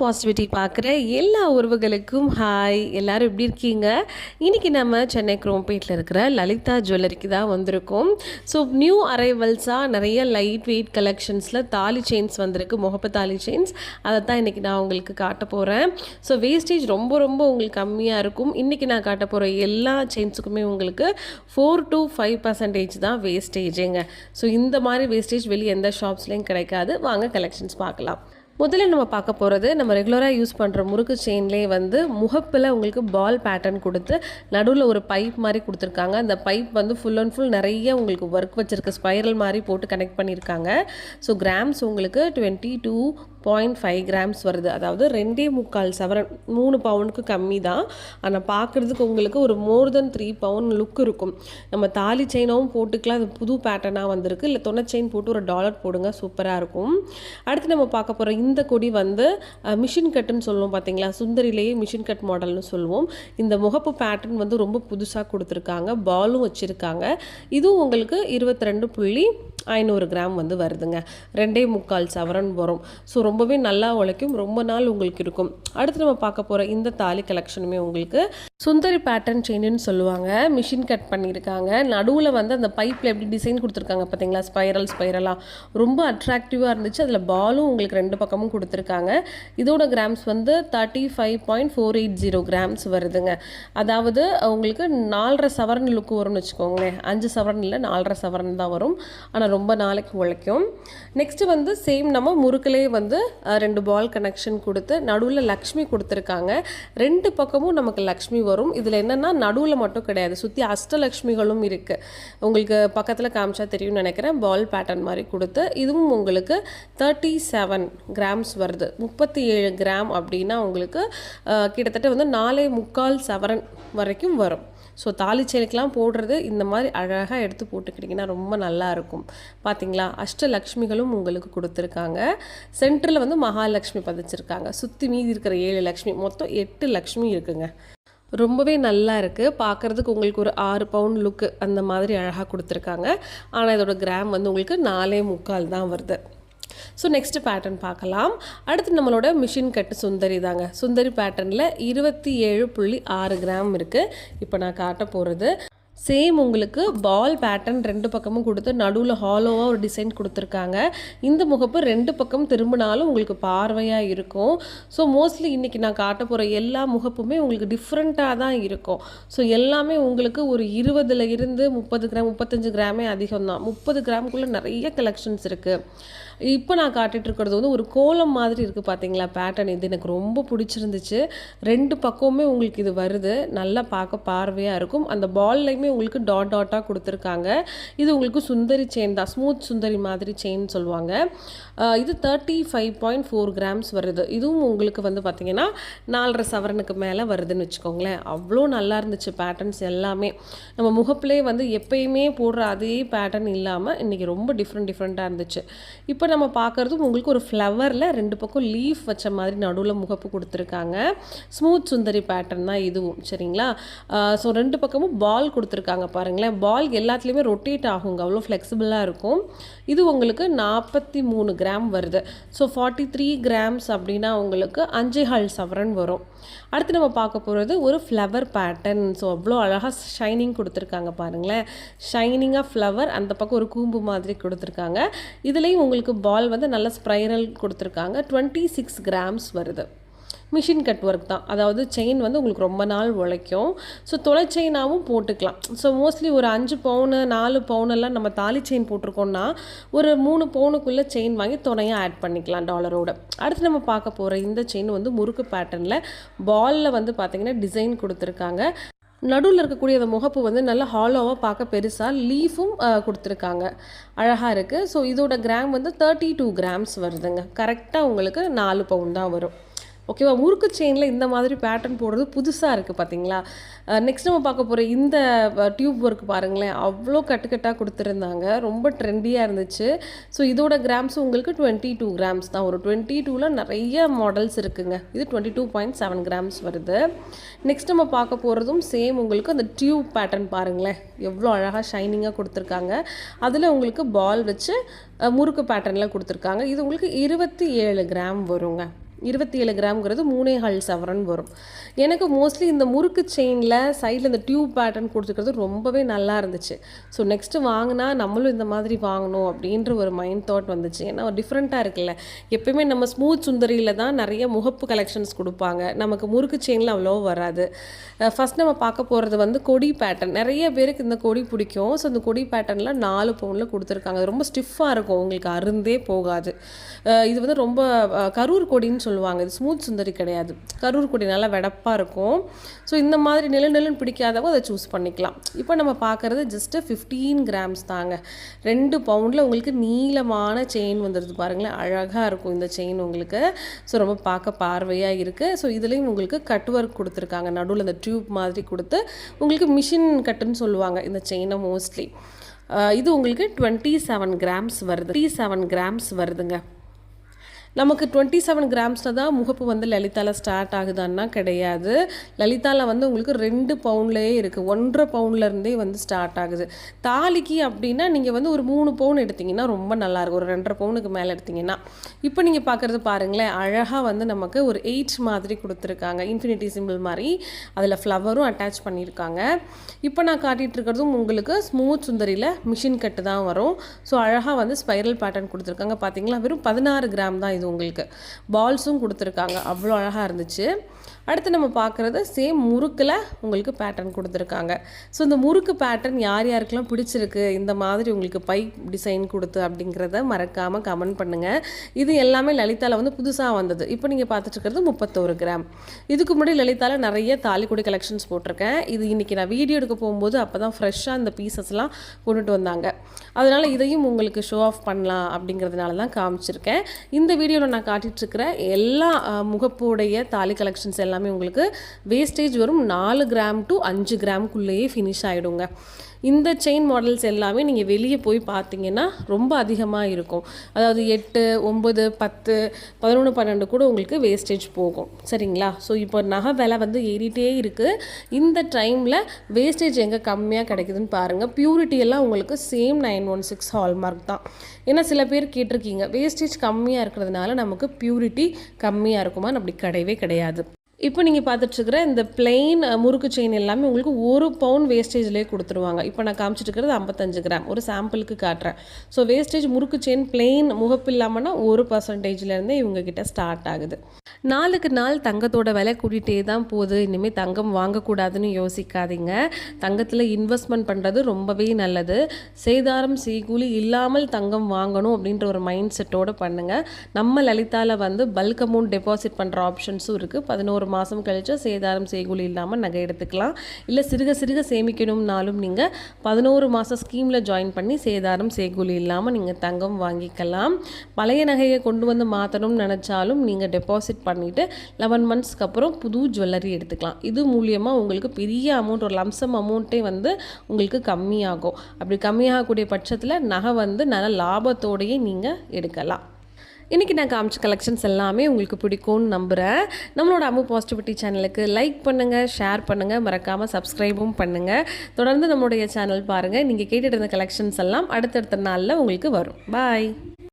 Positivity பார்க்குற எல்லா உறவுகளுக்கும் ஹாய். எல்லோரும் எப்படி இருக்கீங்க? இன்றைக்கி நம்ம சென்னை குரோம்பேட்டில் இருக்கிற லலிதா ஜுவல்லரிக்கு தான் வந்திருக்கோம். ஸோ நியூ அரைவல்ஸாக நிறைய லைட் வெயிட் கலெக்ஷன்ஸில் தாலி செயின்ஸ் வந்திருக்கு, முகப்பு தாலி செயின்ஸ். அதை தான் இன்றைக்கி நான் உங்களுக்கு காட்ட போகிறேன். ஸோ வேஸ்டேஜ் ரொம்ப உங்களுக்கு கம்மியாக இருக்கும். இன்றைக்கி நான் காட்ட போகிற எல்லா செயின்ஸுக்குமே உங்களுக்கு 4 to 5% தான் வேஸ்டேஜுங்க. ஸோ இந்த மாதிரி வேஸ்டேஜ் வெளியே எந்த ஷாப்ஸ்லேயும் கிடைக்காது. வாங்க கலெக்ஷன்ஸ் பார்க்கலாம். முதல்ல நம்ம பார்க்க போகிறது, நம்ம ரெகுலராக யூஸ் பண்ணுற முறுக்கு செயின்லேயே வந்து முகப்பில் உங்களுக்கு பால் பேட்டர்ன் கொடுத்து நடுவில் ஒரு பைப் மாதிரி கொடுத்துருக்காங்க. அந்த பைப் வந்து ஃபுல் அண்ட் ஃபுல் நிறைய உங்களுக்கு ஒர்க் வச்சுருக்கு, ஸ்பைரல் மாதிரி போட்டு கனெக்ட் பண்ணியிருக்காங்க. ஸோ கிராம்ஸ் உங்களுக்கு 22.5 கிராம்ஸ் வருது. அதாவது 2.25 சவரன், 3 பவுனுக்கு கம்மி தான். ஆனால் பார்க்குறதுக்கு உங்களுக்கு ஒரு மோர் தென் 3 பவுன் லுக் இருக்கும். நம்ம தாலி செயினாகவும் போட்டுக்கலாம், அது புது பேட்டர்னாக வந்திருக்கு. இல்லை தொன்னை செயின் போட்டு ஒரு டாலர் போடுங்க, சூப்பராக இருக்கும். அடுத்து நம்ம பார்க்க போகிற இந்த கொடி வந்து மிஷின் கட்டுன்னு சொல்லுவோம் பார்த்தீங்களா, சுந்தரிலேயே மிஷின் கட் மாடல்னு சொல்லுவோம். இந்த முகப்பு பேட்டர்ன் வந்து ரொம்ப புதுசாக கொடுத்துருக்காங்க, பாலும் வச்சுருக்காங்க. இதுவும் உங்களுக்கு 22.500 கிராம் வந்து வருதுங்க. 2.25 சவரன் வரும். ஸோ ரொம்பவே நல்லா உழைக்கும், ரொம்ப நாள் உங்களுக்கு இருக்கும். அடுத்து நம்ம பார்க்க போகிற இந்த தாலி கலெக்ஷனுமே உங்களுக்கு சுந்தரி பேட்டர்ன் செயின்னு சொல்லுவாங்க. மிஷின் கட் பண்ணியிருக்காங்க. நடுவில் வந்து அந்த பைப்பில் எப்படி டிசைன் கொடுத்துருக்காங்க பார்த்தீங்களா, ஸ்பைரலாக ரொம்ப அட்ராக்டிவாக இருந்துச்சு. அதில் பாலும் உங்களுக்கு 2 பக்கமும் கொடுத்துருக்காங்க. இதோட கிராம்ஸ் வந்து 35.480 கிராம்ஸ் வருதுங்க. அதாவது உங்களுக்கு 4.5 சவரன் லுக்கு வரும்னு வச்சுக்கோங்களேன். 5 சவரன் இல்லை, 4.5 சவரன் தான் வரும். ஆனால் ரொம்ப நாளைக்கு உழைக்கும். நெக்ஸ்ட்டு வந்து சேம் நம்ம முறுக்கிலே வந்து 2 பால் கனெக்ஷன் கொடுத்து நடுவில் லக்ஷ்மி கொடுத்துருக்காங்க. 2 பக்கமும் நமக்கு லக்ஷ்மி வரும். இதில் என்னென்னா நடுவில் மட்டும் கிடையாது, சுற்றி அஷ்டலக்ஷ்மிகளும் இருக்குது. உங்களுக்கு பக்கத்தில் காமிச்சா தெரியும்னு நினைக்கிறேன். பால் பேட்டர்ன் மாதிரி கொடுத்து இதுவும் உங்களுக்கு 37 கிராம்ஸ் வருது. 37 கிராம் அப்படின்னா உங்களுக்கு கிட்டத்தட்ட வந்து 4.25 சவரன் வரைக்கும் வரும். ஸோ தாலி செயினுக்கெலாம் போடுறது இந்த மாதிரி அழகாக எடுத்து போட்டுக்கிட்டிங்கன்னா ரொம்ப நல்லாயிருக்கும். பார்த்தீங்களா, அஷ்டலக்ஷ்மிகளும் உங்களுக்கு கொடுத்துருக்காங்க. சென்டரில் வந்து மகாலட்சுமி பதிச்சிருக்காங்க. சுற்றி மீதி இருக்கிற 7 லக்ஷ்மி, மொத்தம் 8 லக்ஷ்மி இருக்குங்க. ரொம்பவே நல்லா இருக்குது. பார்க்குறதுக்கு உங்களுக்கு ஒரு 6 பவுன் லுக்கு அந்த மாதிரி அழகாக கொடுத்துருக்காங்க. ஆனால் இதோட கிராம் வந்து உங்களுக்கு 4.25 தான் வருது. ஸோ நெக்ஸ்ட்டு பேட்டர்ன் பார்க்கலாம். அடுத்து நம்மளோட மிஷின் கட்டு சுந்தரி தாங்க. சுந்தரி பேட்டர்னில் 27.6 கிராம் இருக்குது. இப்போ நான் காட்ட போகிறது சேம் உங்களுக்கு பால் பேட்டர்ன் 2 பக்கமும் கொடுத்து நடுவில் ஹாலோவாக ஒரு டிசைன் கொடுத்துருக்காங்க. இந்த முகப்பு 2 பக்கம் திரும்பினாலும் உங்களுக்கு பார்வையாக இருக்கும். ஸோ மோஸ்ட்லி இன்றைக்கி நான் காட்ட போகிற எல்லா முகப்புமே உங்களுக்கு டிஃப்ரெண்ட்டாக தான் இருக்கும். ஸோ எல்லாமே உங்களுக்கு ஒரு 20 இருந்து 30 கிராம் 35 கிராமே அதிகம் தான். 30 கிராமுக்குள்ளே நிறைய கலெக்ஷன்ஸ் இருக்குது. இப்போ நான் காட்டிகிட்ருக்கிறது வந்து ஒரு கோலம் மாதிரி இருக்குது பார்த்தீங்களா பேட்டர்ன். இது எனக்கு ரொம்ப பிடிச்சிருந்துச்சு. 2 பக்கமுமே உங்களுக்கு இது வருது, நல்லா பார்க்க பார்வையாக இருக்கும். அந்த பால்லையுமே உங்களுக்கு டாட்டாக கொடுத்துருக்காங்க. இது உங்களுக்கு சுந்தரி செயின் தான், ஸ்மூத் சுந்தரி மாதிரி செயின் சொல்லுவாங்க. இது 35.4 கிராம்ஸ் வருது. இதுவும் உங்களுக்கு வந்து பார்த்திங்கன்னா 4.5 சவரனுக்கு மேலே வருதுன்னு வச்சுக்கோங்களேன். அவ்வளோ நல்லா இருந்துச்சு பேட்டர்ன்ஸ் எல்லாமே. நம்ம முகப்பிலே வந்து எப்பயுமே போடுற அதே பேட்டர்ன் இல்லாமல் இன்றைக்கி ரொம்ப டிஃப்ரெண்ட்டாக இருந்துச்சு. இப்போ நம்ம பார்க்குறதும் உங்களுக்கு ஒரு ஃப்ளவரில் 2 பக்கம் லீஃப் வச்ச மாதிரி நடுவில் முகப்பு கொடுத்துருக்காங்க. ஸ்மூத் சுந்தரி பேட்டர்ன் தான் இதுவும், சரிங்களா. ஸோ 2 பக்கமும் பால் கொடுத்துருக்காங்க பாருங்களேன். பால் எல்லாத்துலேயுமே ரொட்டேட் ஆகுங்க, அவ்வளோ ஃப்ளெக்சிபிளாக இருக்கும். இது உங்களுக்கு 43 கிராம் வருது. ஸோ 43 கிராம்ஸ் அப்படின்னா உங்களுக்கு 5.25 சவரன் வரும். அடுத்து நம்ம பார்க்க போகிறது ஒரு ஃப்ளவர் பேட்டர்ன். ஸோ அவ்வளோ அழகாக ஷைனிங் கொடுத்துருக்காங்க பாருங்களேன். ஷைனிங்காக ஃப்ளவர், அந்த பக்கம் ஒரு கூம்பு மாதிரி கொடுத்துருக்காங்க. இதுலேயும் உங்களுக்கு பால் வந்து நல்ல ஸ்ப்ரைரல் கொடுத்துருக்காங்க. 26 கிராம்ஸ் வருது. மிஷின் கட் ஒர்க் தான், அதாவது செயின் வந்து உங்களுக்கு ரொம்ப நாள் உழைக்கும். ஸோ தொலை செயினாகவும் போட்டுக்கலாம். ஸோ மோஸ்ட்லி ஒரு 5 பவுனு 4 பவுனெல்லாம் நம்ம தாலி செயின் போட்டிருக்கோம்னா ஒரு 3 பவுனுக்குள்ளே செயின் வாங்கி துணையாக ஆட் பண்ணிக்கலாம் டாலரோட. அடுத்து நம்ம பார்க்க போகிற இந்த செயின் வந்து முறுக்கு பேட்டர்னில் பாலில் வந்து பார்த்திங்கன்னா டிசைன் கொடுத்துருக்காங்க. நடுவில் இருக்கக்கூடிய அந்த முகப்பு வந்து நல்லா ஹாலோவாக பார்க்க பெருசாக லீஃபும் கொடுத்துருக்காங்க, அழகாக இருக்குது. ஸோ இதோட கிராம் வந்து 32 கிராம்ஸ் வருதுங்க. கரெக்டாக உங்களுக்கு 4 பவுன் தான் வரும். ஓகேவா. முறுக்கு செயினில் இந்த மாதிரி பேட்டர்ன் போடுறது புதுசாக இருக்குது பார்த்தீங்களா. நெக்ஸ்ட் நம்ம பார்க்க போகிற இந்த டியூப் ஒர்க் பாருங்களேன், அவ்வளோ கட்டுக்கட்டாக கொடுத்துருந்தாங்க, ரொம்ப ட்ரெண்டியாக இருந்துச்சு. ஸோ இதோட கிராம்ஸ் உங்களுக்கு 22 கிராம்ஸ் தான். ஒரு 22ல் நிறைய மாடல்ஸ் இருக்குங்க. இது 22.7 கிராம்ஸ் வருது. நெக்ஸ்ட் நம்ம பார்க்க போகிறதும் சேம் உங்களுக்கு அந்த டியூப் பேட்டர்ன் பாருங்களேன், எவ்வளோ அழகாக ஷைனிங்காக கொடுத்துருக்காங்க. அதில் உங்களுக்கு பால் வச்சு முறுக்கு பேட்டர்னில் கொடுத்துருக்காங்க. இது உங்களுக்கு 27 கிராம் வருங்க. 27 கிராம்ங்கிறது 3.25 சவரன் வரும். எனக்கு மோஸ்ட்லி இந்த முறுக்கு செயினில் சைடில் இந்த டியூப் பேட்டர்ன் கொடுத்துருக்கிறது ரொம்பவே நல்லா இருந்துச்சு. ஸோ நெக்ஸ்ட்டு வாங்கினா நம்மளும் இந்த மாதிரி வாங்கணும் அப்படின்ற ஒரு மைண்ட் தாட் வந்துச்சு. ஏன்னா டிஃப்ரெண்ட்டாக இருக்குல்ல. எப்பயுமே நம்ம ஸ்மூத் சுந்தரியில் தான் நிறைய முகப்பு கலெக்ஷன்ஸ் கொடுப்பாங்க. நமக்கு முறுக்கு செயினில் அவ்வளோ வராது. ஃபஸ்ட் நம்ம பார்க்க போகிறது வந்து கொடி பேட்டர்ன். நிறைய பேருக்கு இந்த கொடி பிடிக்கும். ஸோ இந்த கொடி பேட்டர்னில் 4 பவுனில் கொடுத்துருக்காங்க. ரொம்ப ஸ்டிஃபாக இருக்கும், உங்களுக்கு அருந்தே போகாது. இது வந்து ரொம்ப கரூர் கொடின்னு சொல்லுவாங்க. இது ஸ்மூத் சுந்தரி கிடையாது. கரூர் கொடி நல்லா வெடப்பாக இருக்கும். ஸோ இந்த மாதிரி நெல்லுன்னு பிடிக்காதவங்க அதை சூஸ் பண்ணிக்கலாம். இப்போ நம்ம பார்க்குறது ஜஸ்ட்டு 15 கிராம்ஸ் தாங்க. 2 பவுண்டில் உங்களுக்கு நீளமான செயின் வந்துடுது பாருங்களேன். அழகாக இருக்கும் இந்த செயின் உங்களுக்கு. ஸோ ரொம்ப பார்க்க பார்வையாக இருக்குது. ஸோ இதுலேயும் உங்களுக்கு கட் ஒர்க் கொடுத்துருக்காங்க. நடுவில் இந்த டியூப் மாதிரி கொடுத்து உங்களுக்கு மிஷின் கட்டுன்னு சொல்லுவாங்க இந்த செயினை மோஸ்ட்லி. இது உங்களுக்கு 27 கிராம்ஸ் வருது. 27 கிராம்ஸ் வருதுங்க. நமக்கு 27 கிராம்ஸில் தான் முகப்பு வந்து லலிதாவில் ஸ்டார்ட் ஆகுதான்னா கிடையாது. லலிதாவில் வந்து உங்களுக்கு 2 பவுண்ட்லேயே இருக்குது. 1.5 பவுண்ட்லேருந்தே வந்து ஸ்டார்ட் ஆகுது. தாலிக்கு அப்படின்னா நீங்கள் வந்து ஒரு 3 பவுன் எடுத்திங்கன்னா ரொம்ப நல்லாயிருக்கும். ஒரு 2.5 பவுனுக்கு மேலே எடுத்திங்கன்னா. இப்போ நீங்கள் பார்க்குறது பாருங்களேன், அழகாக வந்து நமக்கு ஒரு 8 மாதிரி கொடுத்துருக்காங்க. இன்ஃபினிட்டி சிம்பிள் மாதிரி அதில் ஃப்ளவரும் அட்டாச் பண்ணியிருக்காங்க. இப்போ நான் காட்டிகிட்டு இருக்கிறதும் உங்களுக்கு ஸ்மூத் சுந்தரியில் மிஷின் கட்டு தான் வரும். ஸோ அழகாக வந்து ஸ்பைரல் பேட்டர்ன் கொடுத்துருக்காங்க. பார்த்தீங்களா, வெறும் 16 கிராம் தான் இது உங்களுக்கு. பால்ஸும் கொடுத்துருக்காங்க. அவ்வளோ அழகாக இருந்துச்சு. அடுத்து நம்ம பார்க்குறது சேம் முறுக்கில் உங்களுக்கு பேட்டர்ன் கொடுத்துருக்காங்க. ஸோ இந்த முறுக்கு பேட்டர்ன் யார் யாருக்கெல்லாம் பிடிச்சிருக்கு, இந்த மாதிரி உங்களுக்கு பைப் டிசைன் கொடுத்து அப்படிங்கிறத மறக்காமல் கமெண்ட் பண்ணுங்கள். இது எல்லாமே லலிதாவில் வந்து புதுசாக வந்தது. இப்போ நீங்கள் பார்த்துட்டுருக்கிறது 31 கிராம். இதுக்கு முன்னாடி லலிதாவில் நிறைய தாலிக்கொடி கலெக்ஷன்ஸ் போட்டிருக்கேன். இது இன்றைக்கி நான் வீடியோ எடுக்க போகும்போது அப்போ தான் ஃப்ரெஷ்ஷாக இந்த பீசஸ்லாம் கொண்டுட்டு வந்தாங்க. அதனால் இதையும் உங்களுக்கு ஷோ ஆஃப் பண்ணலாம் அப்படிங்கிறதுனால தான் காமிச்சிருக்கேன். இந்த வீடியோவில் நான் காட்டிகிட்ருக்கிற எல்லா முகப்புடைய தாலி கலெக்ஷன்ஸ் எல்லாமே உங்களுக்கு வேஸ்டேஜ் வரும் 4 கிராம் டு 5 கிராம்குள்ளேயே ஃபினிஷ் ஆகிடுங்க. இந்த செயின் மாடல்ஸ் எல்லாமே நீங்கள் வெளியே போய் பார்த்தீங்கன்னா ரொம்ப அதிகமாக இருக்கும். அதாவது 8, 9, 10, 11, 12 கூட உங்களுக்கு வேஸ்டேஜ் போகும். சரிங்களா? ஸோ இப்போ நகை விலை வந்து ஏறிட்டே இருக்குது. இந்த டைமில் வேஸ்டேஜ் எங்கே கம்மியாக கிடைக்குதுன்னு பாருங்கள். பியூரிட்டி எல்லாம் உங்களுக்கு சேம் 916 ஹால்மார்க் தான். ஏன்னா சில பேர் கேட்டிருக்கீங்க, வேஸ்டேஜ் கம்மியாக இருக்கிறதுனால நமக்கு பியூரிட்டி கம்மியாக இருக்குமான்னு. அப்படி கிடையவே கிடையாது. இப்போ நீங்கள் பார்த்துட்ருக்கிற இந்த பிளெயின் முறுக்கு செயின் எல்லாமே உங்களுக்கு 1 பவுன் வேஸ்டேஜ்லேயே கொடுத்துருவாங்க. இப்போ நான் காமிச்சிட்டு இருக்கிறது 55 கிராம். ஒரு சாம்பிளுக்கு காட்டுறேன். ஸோ வேஸ்டேஜ் முறுக்கு செயின் பிளெயின் முகப்பு இல்லாமல்னா 1%லேருந்தே இவங்ககிட்ட ஸ்டார்ட் ஆகுது. நாளுக்கு நாள் தங்கத்தோட விலை கூட்டிகிட்டே தான் போகுது. இனிமேல் தங்கம் வாங்கக்கூடாதுன்னு யோசிக்காதீங்க. தங்கத்தில் இன்வெஸ்ட்மெண்ட் பண்ணுறது ரொம்பவே நல்லது. சேதாரம் செய்கூலி இல்லாமல் தங்கம் வாங்கணும் அப்படின்ற ஒரு மைண்ட் செட்டோடு பண்ணுங்கள். நம்ம லலிதாவில் வந்து பல்க் அமௌண்ட் டெபாசிட் பண்ணுற ஆப்ஷன்ஸும் இருக்குது. 11 மாதம் கழிச்சு சேதாரம் செய்கூலி இல்லாமல் நகை எடுத்துக்கலாம். இல்லை சிறுக சிறுக சேமிக்கணும்னாலும் நீங்கள் 11 மாதம் ஸ்கீமில் ஜாயின் பண்ணி சேதாரம் செய்கூலி இல்லாமல் நீங்கள் தங்கம் வாங்கிக்கலாம். பழைய நகையை கொண்டு வந்து மாற்றணும்னு நினச்சாலும் நீங்கள் டெபாசிட் பண்ணிவிட்டு 11 மந்த்ஸ்க்கு அப்புறம் புது ஜுவல்லரி எடுத்துக்கலாம். இது மூலியமாக உங்களுக்கு பெரிய அமௌண்ட், ஒரு லம்சம் அமௌண்ட்டே வந்து உங்களுக்கு கம்மியாகும். அப்படி கம்மியாகக்கூடிய பட்சத்தில் நகை வந்து நல்ல லாபத்தோடையே நீங்கள் எடுக்கலாம். இன்றைக்கி நான் காமிச்ச கலெக்ஷன்ஸ் எல்லாமே உங்களுக்கு பிடிக்கும்னு நம்புகிறேன். நம்மளோட அம்மு பாசிட்டிவிட்டி சேனலுக்கு லைக் பண்ணுங்கள், ஷேர் பண்ணுங்கள், மறக்காமல் சப்ஸ்கிரைபும் பண்ணுங்கள். தொடர்ந்து நம்மளுடைய சேனல் பாருங்கள். நீங்கள் கேட்டுட்டு இருந்த கலெக்ஷன்ஸ் எல்லாம் அடுத்தடுத்த நாளில் உங்களுக்கு வரும். பாய்.